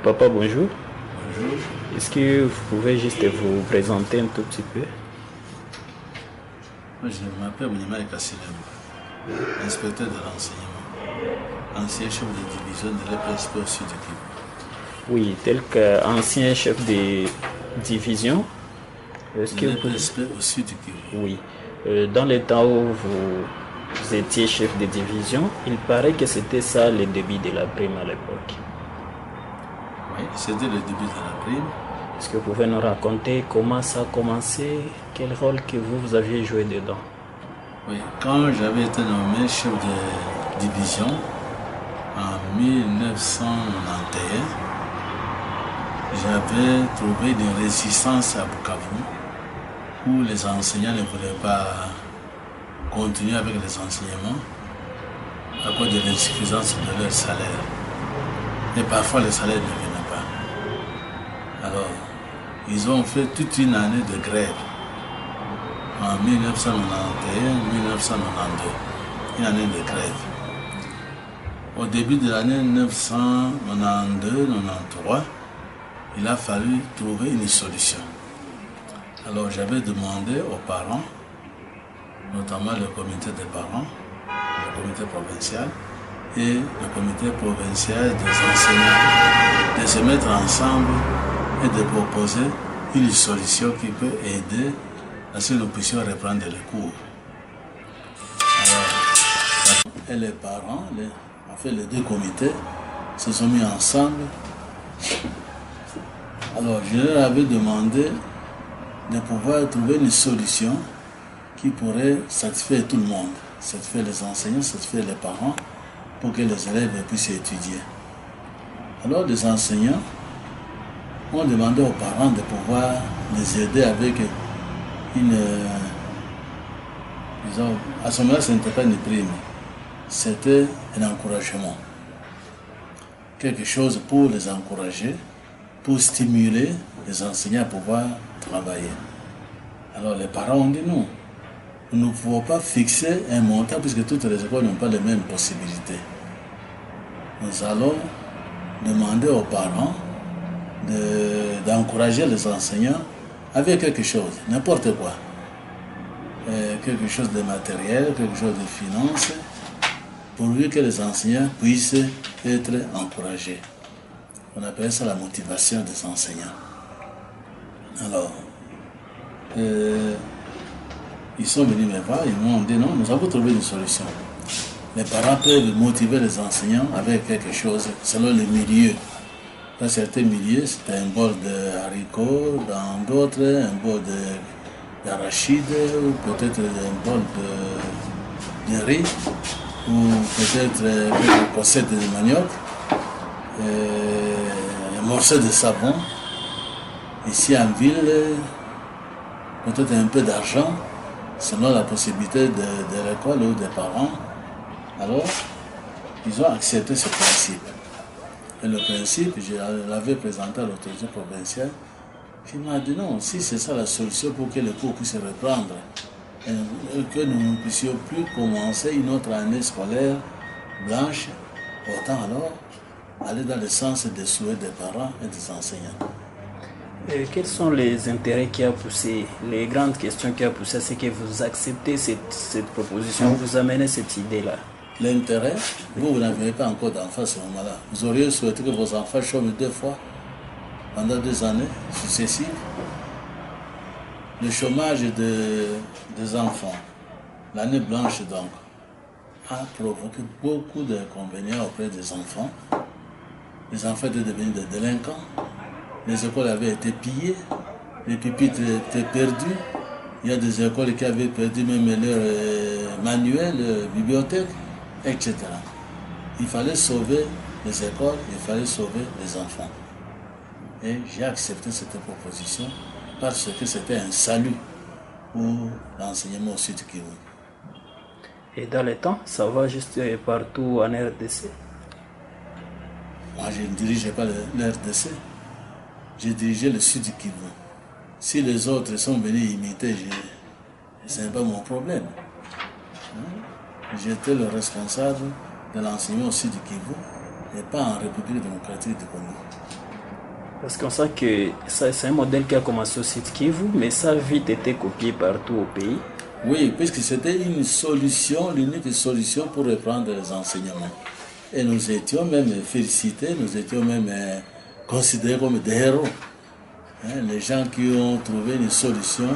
Papa, bonjour. Bonjour. Est-ce que vous pouvez juste vous présenter un tout petit peu? Moi, je m'appelle Mounimaï Kassilem, inspecteur de l'enseignement, ancien chef de division de l'EPSP au sud du Kivu. Oui, tel qu'ancien chef de division. Est-ce que l'EPSP au sud du Kivu. Oui. Dans les temps où vous étiez chef de division, il paraît que c'était ça le début de la prime à l'époque. Oui, c'était le début de la prime. Est-ce que vous pouvez nous raconter comment ça a commencé, quel rôle que vous aviez joué dedans? Oui, quand j'avais été nommé chef de division en 1991, j'avais trouvé une résistance à Bukavu où les enseignants ne voulaient pas continuer avec les enseignements à cause de l'insuffisance de leur salaire. Et parfois, les salaires ne venaient pas. Alors, ils ont fait toute une année de grève en 1991-1992. Une année de grève. Au début de l'année 1992-93, il a fallu trouver une solution. Alors, j'avais demandé aux parents, notamment le comité des parents, le comité provincial et le comité provincial des enseignants, de se mettre ensemble et de proposer une solution qui peut aider à ce que nous puissions reprendre les cours. Alors, et les parents, les deux comités, se sont mis ensemble. Alors, je leur avais demandé de pouvoir trouver une solution qui pourrait satisfaire tout le monde, satisfaire les enseignants, satisfaire les parents, pour que les élèves puissent étudier. Alors, les enseignants ont demandé aux parents de pouvoir les aider avec une... disons, à ce moment-là, ce n'était pas une prime, c'était un encouragement. Quelque chose pour les encourager, pour stimuler les enseignants à pouvoir travailler. Alors les parents ont dit non, nous ne pouvons pas fixer un montant puisque toutes les écoles n'ont pas les mêmes possibilités. Nous allons demander aux parents d'encourager les enseignants avec quelque chose, n'importe quoi. Quelque chose de matériel, quelque chose de finance, pourvu que les enseignants puissent être encouragés. On appelle ça la motivation des enseignants. Alors, ils sont venus me voir, ils m'ont dit non, nous avons trouvé une solution. Les parents peuvent motiver les enseignants avec quelque chose selon les milieux. Dans certains milieux, c'est un bol de haricots, dans d'autres, un bol d'arachide, ou peut-être un bol de riz, ou peut-être une cossette de manioc, un morceau de savon. Ici en ville, peut-être un peu d'argent, selon la possibilité de l'école ou des parents. Alors, ils ont accepté ce principe. Et le principe, je l'avais présenté à l'autorité provinciale, qui m'a dit non, si c'est ça la solution pour que les cours puissent reprendre, et que nous ne puissions plus commencer une autre année scolaire blanche, autant alors aller dans le sens des souhaits des parents et des enseignants. Et quels sont les intérêts qui a poussé, les grandes questions qui a poussé à ce que vous acceptez cette proposition, vous amenez cette idée-là? L'intérêt, vous n'avez pas encore d'enfants à ce moment-là. Vous auriez souhaité que vos enfants chôment 2 fois pendant 2 années successives. Le chômage des enfants, l'année blanche donc, a provoqué beaucoup d'inconvénients auprès des enfants. Les enfants étaient devenus des délinquants. Les écoles avaient été pillées, les pupitres étaient perdus. Il y a des écoles qui avaient perdu même leurs manuels, leurs bibliothèques, etc. Il fallait sauver les écoles, il fallait sauver les enfants. Et j'ai accepté cette proposition parce que c'était un salut pour l'enseignement au Sud Kivu. Et dans le temps, ça va juste partout en RDC? Moi, je ne dirigeais pas l'RDC. J'ai dirigé le Sud Kivu. Si les autres sont venus imiter, ce n'est pas mon problème. J'étais le responsable de l'enseignement au Sud Kivu et pas en République démocratique du Congo. Parce qu'on sent que c'est un modèle qui a commencé au Sud Kivu, mais ça a vite été copié partout au pays. Oui, puisque c'était une solution, l'unique solution pour reprendre les enseignements. Et nous étions même félicités, nous étions même considérés comme des héros. Les gens qui ont trouvé une solution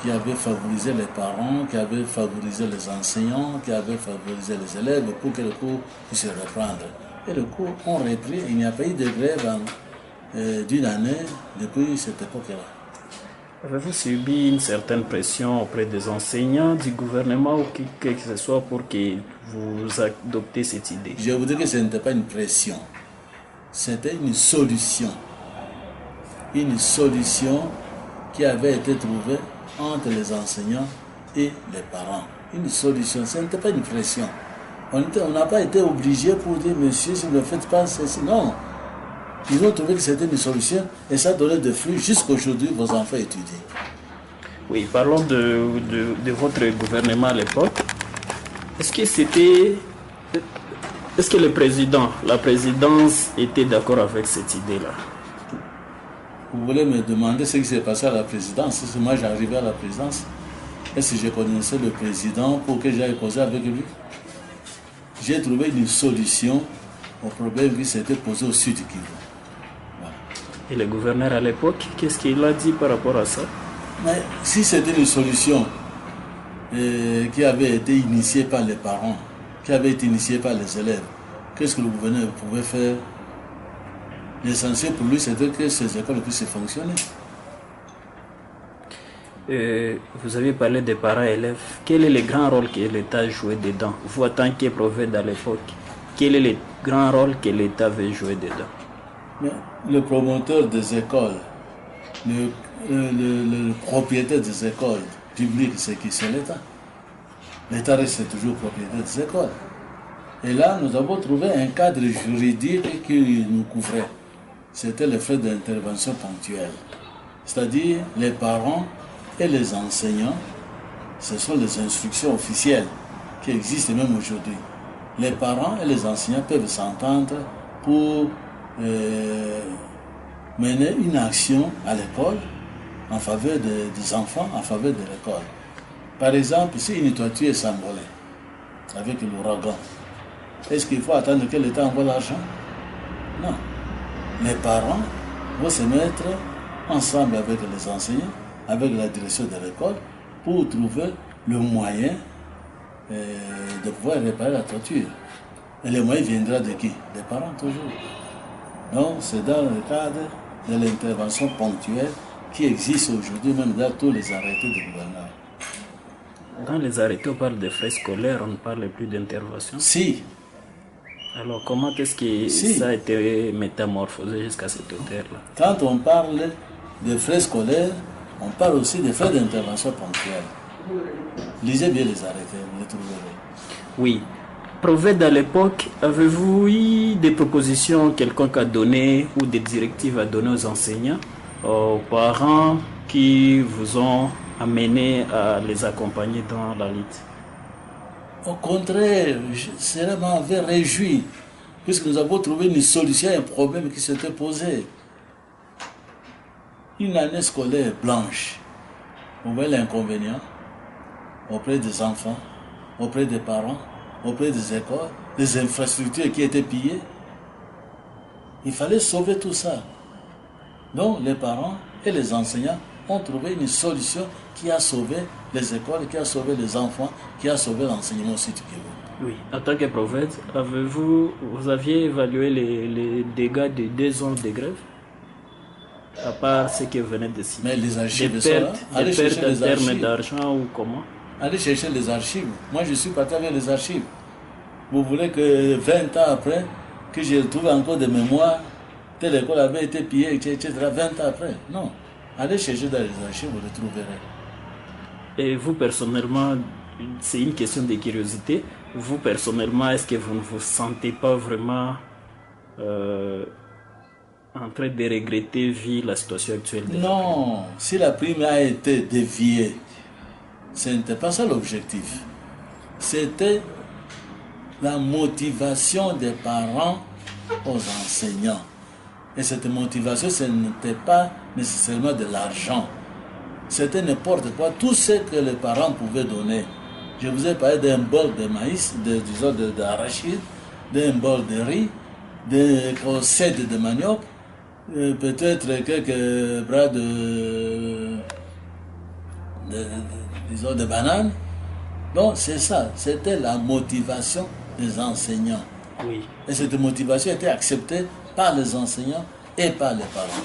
qui avait favorisé les parents, qui avait favorisé les enseignants, qui avait favorisé les élèves pour que le cours puisse reprendre. Et le cours ont repris, il n'y a pas eu de grève d'une année depuis cette époque-là. Avez-vous subi une certaine pression auprès des enseignants, du gouvernement ou qui que ce soit pour que vous adoptez cette idée? Je vous dis que ce n'était pas une pression, c'était une solution. Une solution qui avait été trouvée entre les enseignants et les parents. Une solution, ce n'était pas une pression. On n'a pas été obligé pour dire, monsieur, si vous ne faites pas ceci. Non. Ils ont trouvé que c'était une solution et ça donnait des fruits. Jusqu'aujourd'hui, vos enfants étudient. Oui, parlons de votre gouvernement à l'époque. Est-ce que le président, la présidence était d'accord avec cette idée-là? Vous voulez me demander ce qui s'est passé à la présidence? Si moi j'arrivais à la présidence, est-ce que je connaissais le président pour que j'aille causer avec lui? J'ai trouvé une solution au problème qui s'était posé au Sud Kivu. Et le gouverneur à l'époque, qu'est-ce qu'il a dit par rapport à ça? Mais si c'était une solution qui avait été initiée par les parents, qui avait été initiée par les élèves, qu'est-ce que le gouverneur pouvait faire? L'essentiel pour lui, c'était que ces écoles puissent fonctionner. Vous avez parlé des parents élèves. Quel est le grand rôle que l'État a joué dedans? Vous, en tant que prophète à l'époque, quel est le grand rôle que l'État avait joué dedans? Mais le promoteur des écoles, le propriétaire des écoles publiques, c'est qui? C'est l'État. L'État reste toujours propriétaire des écoles. Et là, nous avons trouvé un cadre juridique qui nous couvrait. C'était les frais d'intervention ponctuelle. C'est-à-dire les parents et les enseignants, ce sont les instructions officielles qui existent même aujourd'hui. Les parents et les enseignants peuvent s'entendre pour mener une action à l'école en faveur des enfants, en faveur de l'école. Par exemple, si une toiture est s'envolée avec l'ouragan, est-ce qu'il faut attendre que l'État envoie l'argent? Non. Les parents vont se mettre ensemble avec les enseignants, avec la direction de l'école, pour trouver le moyen de pouvoir réparer la toiture. Et le moyen viendra de qui? Des parents toujours. Donc c'est dans le cadre de l'intervention ponctuelle qui existe aujourd'hui, même dans tous les arrêtés du gouvernement. Dans les arrêtés, on parle de frais scolaires, on ne parle plus d'intervention. Si. Alors comment est-ce que ça a été métamorphosé jusqu'à cette hauteur-là? Quand on parle de frais scolaires, on parle aussi de frais d'intervention ponctuelle. Lisez bien les arrêtés, vous les trouverez. Oui. Prophète à l'époque, avez-vous eu des propositions quelconque à donner ou des directives à donner aux enseignants, aux parents qui vous ont amené à les accompagner dans la lutte? Au contraire, je m'avais réjoui, puisque nous avons trouvé une solution à un problème qui s'était posé. Une année scolaire blanche, vous voyez l'inconvénient auprès des enfants, auprès des parents, auprès des écoles, des infrastructures qui étaient pillées. Il fallait sauver tout ça. Donc les parents et les enseignants ont trouvé une solution qui a sauvé les écoles, qui a sauvé les enfants, qui a sauvé l'enseignement au Sud Kivu. Oui, en tant que prophète, vous aviez évalué les dégâts de 2 ans de grève? À part ce que vous venez de citer. Mais les archives des sont là. Allez chercher les archives. En termes d'argent ou comment? Allez chercher les archives. Moi, je suis parti avec les archives. Vous voulez que 20 ans après, que je retrouve encore des mémoires, telle école avait été pillée, etc., 20 ans après? Non. Allez chercher dans les archives, vous les trouverez. Et vous, personnellement, c'est une question de curiosité. Vous, personnellement, est-ce que vous ne vous sentez pas vraiment en train de regretter vu la situation actuelle? Non, si la prime a été déviée, ce n'était pas ça l'objectif. C'était la motivation des parents aux enseignants. Et cette motivation, ce n'était pas nécessairement de l'argent. C'était n'importe quoi, tout ce que les parents pouvaient donner. Je vous ai parlé d'un bol de maïs, disons d'arachide, d'un bol de riz, des recettes de manioc, peut-être quelques bras disons de bananes. Donc c'est ça, c'était la motivation des enseignants. Oui. Et cette motivation était acceptée par les enseignants et par les parents.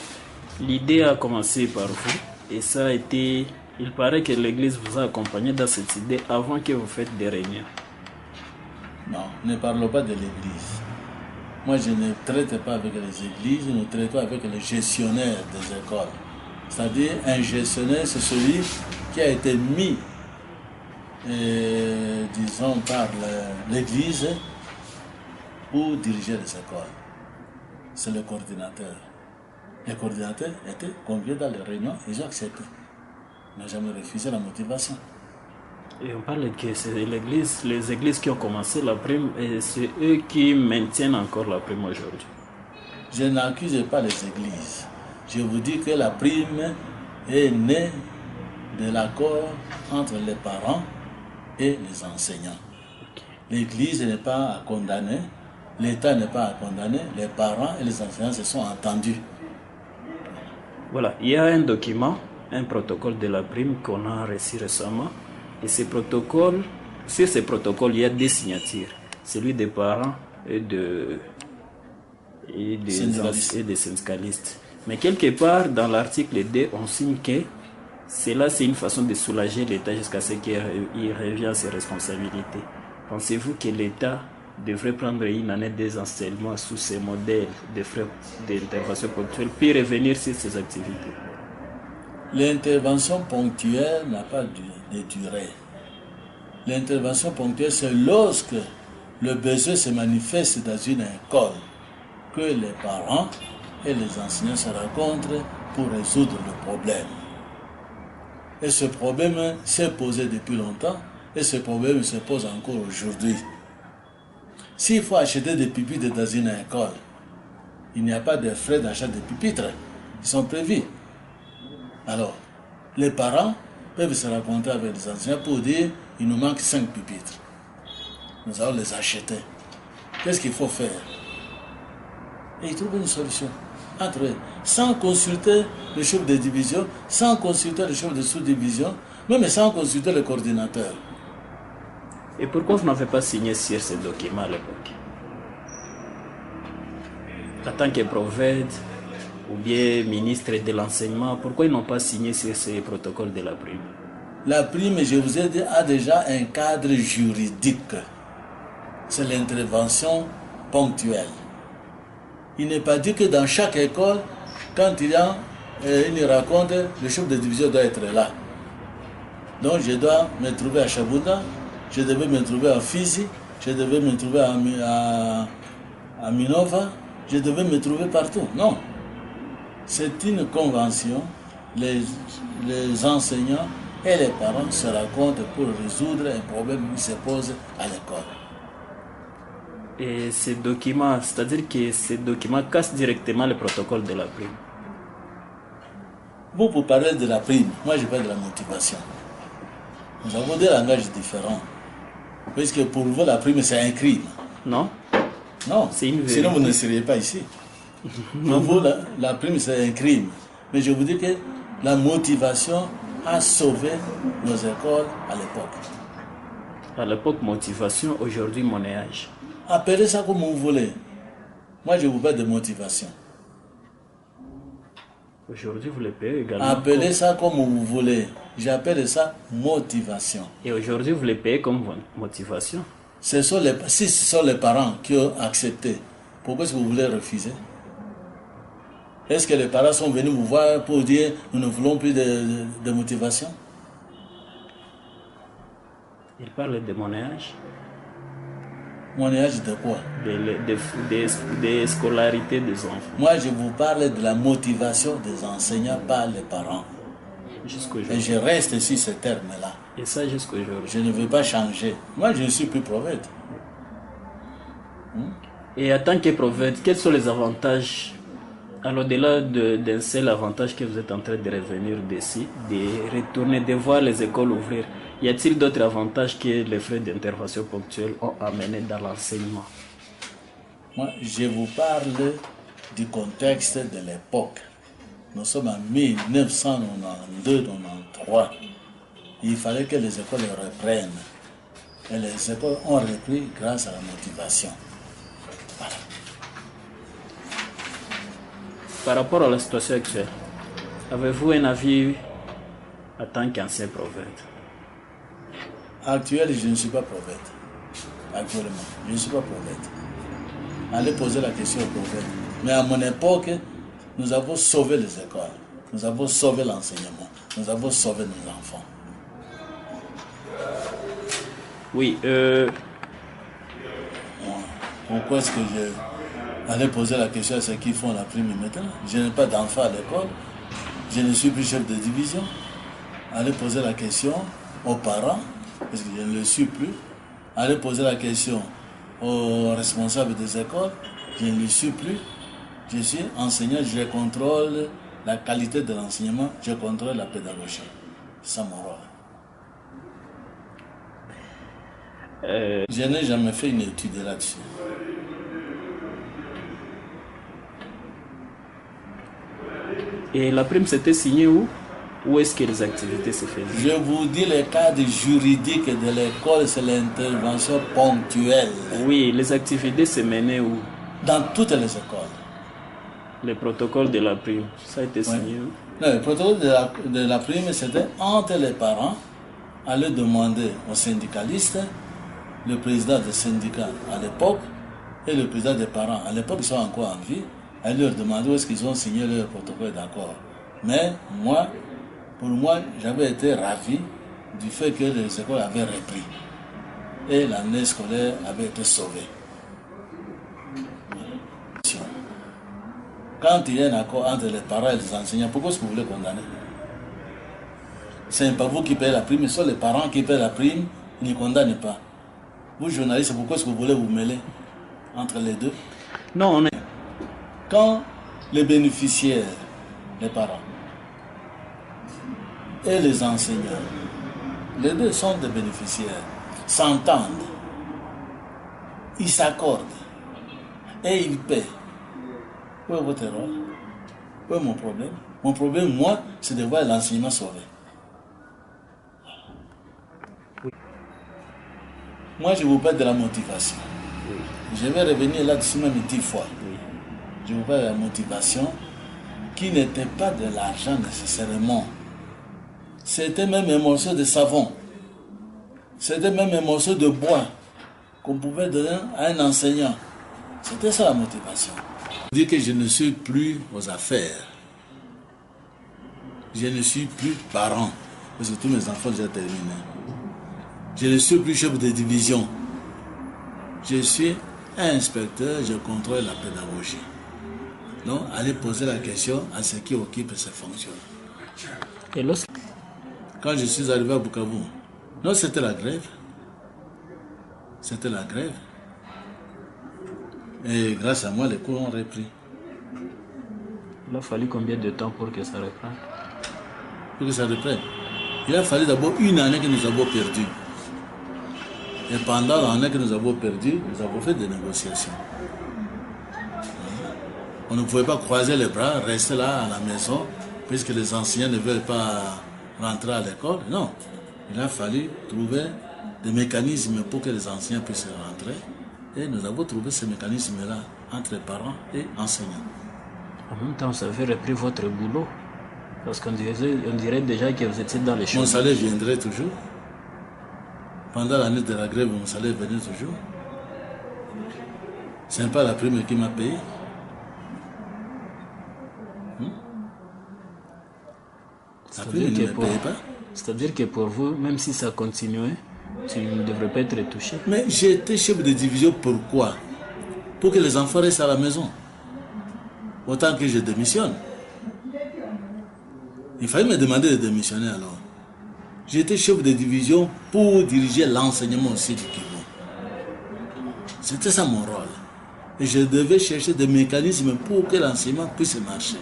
L'idée a commencé par vous et ça a été... Il paraît que l'Église vous a accompagné dans cette idée avant que vous faites des réunions. Non, ne parlons pas de l'Église. Moi, je ne traite pas avec les églises, nous traitons avec les gestionnaires des écoles. C'est-à-dire, un gestionnaire, c'est celui qui a été mis, disons, par l'Église pour diriger les écoles. C'est le coordinateur. Les coordinateurs étaient conviés dans les réunions, ils ont accepté. Ils n'ont jamais refusé la motivation. Et on parle que c'est l'Église, les églises qui ont commencé la prime et c'est eux qui maintiennent encore la prime aujourd'hui. Je n'accuse pas les églises. Je vous dis que la prime est née de l'accord entre les parents et les enseignants. L'Église n'est pas à condamner, l'État n'est pas à condamner, les parents et les enseignants se sont entendus. Voilà, il y a un document, un protocole de la prime qu'on a reçu récemment. Et ces protocoles, sur ces protocoles, il y a des signatures. Celui des parents et des syndicalistes. Mais quelque part, dans l'article 2, on signe que cela, c'est une façon de soulager l'État jusqu'à ce qu'il revienne à ses responsabilités. Pensez-vous que l'État devrait prendre une année des enseignements sous ces modèles de frais d'intervention ponctuelle, puis revenir sur ses activités? L'intervention ponctuelle n'a pas de durée. L'intervention ponctuelle, c'est lorsque le besoin se manifeste dans une école, que les parents et les enseignants se rencontrent pour résoudre le problème. Et ce problème s'est posé depuis longtemps, et ce problème se pose encore aujourd'hui. S'il faut acheter des pupitres dans une école, il n'y a pas de frais d'achat de pupitres, ils sont prévus. Alors, les parents peuvent se rencontrer avec les enseignants pour dire il nous manque 5 pupitres. Nous allons les acheter. Qu'est-ce qu'il faut faire? Et ils trouvent une solution entre eux, sans consulter le chef de division, sans consulter le chef de sous-division, même sans consulter le coordinateur. Et pourquoi vous n'avez pas signé sur ce document à l'époque? En tant que prophète ou bien ministre de l'enseignement, pourquoi ils n'ont pas signé sur ces protocoles de la prime? La prime, je vous ai dit, a déjà un cadre juridique. C'est l'intervention ponctuelle. Il n'est pas dit que dans chaque école, quand il y a une rencontre, le chef de division doit être là. Donc je dois me trouver à Chabunda, je devais me trouver à Fizi, je devais me trouver à Minova, je devais me trouver partout. Non. C'est une convention, les enseignants et les parents se rencontrent pour résoudre un problème qui se pose à l'école. Et ces documents, c'est-à-dire que ces documents cassent directement le protocole de la prime. Vous parlez de la prime, moi je parle de la motivation. Nous avons des langages différents. Puisque pour vous, la prime, c'est un crime. Non. Non, C'est une vérité. Sinon vous ne seriez pas ici. Pour vous, la prime, c'est un crime. Mais je vous dis que la motivation a sauvé nos écoles à l'époque. À l'époque, motivation, aujourd'hui, monnayage. Appelez ça comme vous voulez. Moi, je vous parle de motivation. Aujourd'hui, vous le payez également. Appelez ça comme vous voulez. J'appelle ça motivation. Et aujourd'hui, vous le payez comme motivation. Si ce sont les parents qui ont accepté, pourquoi est-ce que vous voulez refuser? Est-ce que les parents sont venus vous voir pour dire nous ne voulons plus de motivation? Il parle de monnayage. Monnayage de quoi? Des scolarités des enfants. Moi, je vous parle de la motivation des enseignants par les parents. Et je reste sur ce terme-là. Et ça jusqu'aujourd'hui. Je ne veux pas changer. Moi, je ne suis plus prophète. Et en tant que prophète, quels sont les avantages, à l'au-delà d'un seul avantage que vous êtes en train de revenir d'ici, de retourner, de voir les écoles ouvrir? Y a-t-il d'autres avantages que les frais d'intervention ponctuels ont amené dans l'enseignement? Moi, je vous parle du contexte de l'époque. Nous sommes en 1992-93. Il fallait que les écoles reprennent. Et les écoles ont repris grâce à la motivation. Voilà. Par rapport à la situation actuelle, avez-vous un avis en tant qu'ancien prophète? Actuellement, je ne suis pas prophète. Actuellement, je ne suis pas prophète. Allez poser la question au prophète. Mais à mon époque, nous avons sauvé les écoles. Nous avons sauvé l'enseignement. Nous avons sauvé nos enfants. Oui. Pourquoi est-ce que je allais poser la question à ceux qui font la prime maintenant? Je n'ai pas d'enfants à l'école. Je ne suis plus chef de division. Allez poser la question aux parents, parce que je ne le suis plus. Allez poser la question aux responsables des écoles. Je ne le suis plus. Je suis enseignant, je contrôle la qualité de l'enseignement, je contrôle la pédagogie. C'est mon rôle. Je n'ai jamais fait une étude là-dessus. Et la prime s'était signée où? Où est-ce que les activités se faisaient? Je vous dis, le cadre juridique de l'école, c'est l'intervention ponctuelle. Oui, les activités se menaient où? Dans toutes les écoles. Le protocole de la prime, ça a été signé où? Non, le protocole de la prime, c'était entre les parents, à leur demander aux syndicalistes, le président des syndicats à l'époque et le président des parents à l'époque, ils sont encore en vie, à leur demander où est-ce qu'ils ont signé leur protocole d'accord. Mais moi, pour moi, j'avais été ravi du fait que les écoles avaient repris et l'année scolaire avait été sauvée. Quand il y a un accord entre les parents et les enseignants, pourquoi est-ce que vous voulez condamner? Ce n'est pas vous qui payez la prime, mais ce sont les parents qui paient la prime, ils ne condamnent pas. Vous, journalistes, pourquoi est-ce que vous voulez vous mêler entre les deux? Non, on est... Quand les bénéficiaires, les parents, et les enseignants, les deux sont des bénéficiaires, s'entendent, ils s'accordent et ils paient. Où est votre rôle? Où est mon problème? Mon problème, moi, c'est de voir l'enseignement sauvé. Oui. Moi, je vous parle de la motivation. Oui. Je vais revenir là-dessus même 10 fois. Oui. Je vous parle de la motivation qui n'était pas de l'argent nécessairement. C'était même un morceau de savon. C'était même un morceau de bois qu'on pouvait donner à un enseignant. C'était ça la motivation. Dire que je ne suis plus aux affaires. Je ne suis plus parent. Parce que tous mes enfants ont déjà terminé. Je ne suis plus chef de division. Je suis inspecteur, je contrôle la pédagogie. Donc, allez poser la question à ceux qui occupent ces fonctions. Et quand je suis arrivé à Bukavu, non, c'était la grève. C'était la grève. Et grâce à moi, les cours ont repris. Il a fallu combien de temps pour que ça reprenne? Pour que ça reprenne. Il a fallu d'abord une année que nous avons perdue. Et pendant l'année que nous avons perdue, nous avons fait des négociations. On ne pouvait pas croiser les bras, rester là à la maison, puisque les enseignants ne veulent pas rentrer à l'école. Non. Il a fallu trouver des mécanismes pour que les enseignants puissent rentrer. Et nous avons trouvé ces mécanismes-là entre parents et enseignants. En même temps, vous avez repris votre boulot. Parce qu'on dirait déjà que vous étiez dans les choses. Mon salaire viendrait toujours. Pendant l'année de la grève, mon salaire venait toujours. Ce n'est pas la prime qui m'a payé. La prime ne me payait pas. C'est-à-dire que pour vous, même si ça continuait, tu ne devrais pas être touché. Mais j'étais chef de division, pourquoi? Pour que les enfants restent à la maison. Autant que je démissionne. Il fallait me demander de démissionner alors. J'étais chef de division pour diriger l'enseignement aussi du Kivu. C'était ça mon rôle. Et je devais chercher des mécanismes pour que l'enseignement puisse marcher.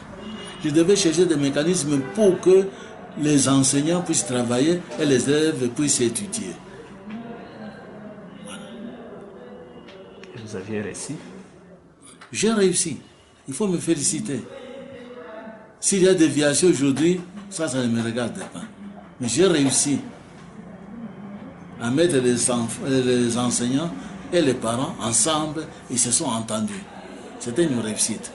Je devais chercher des mécanismes pour que les enseignants puissent travailler et les élèves puissent étudier. Voilà. Vous aviez réussi? J'ai réussi. Il faut me féliciter. S'il y a des déviations aujourd'hui, ça ne me regarde pas. Mais j'ai réussi à mettre les enseignants et les parents ensemble, ils se sont entendus. C'était une réussite.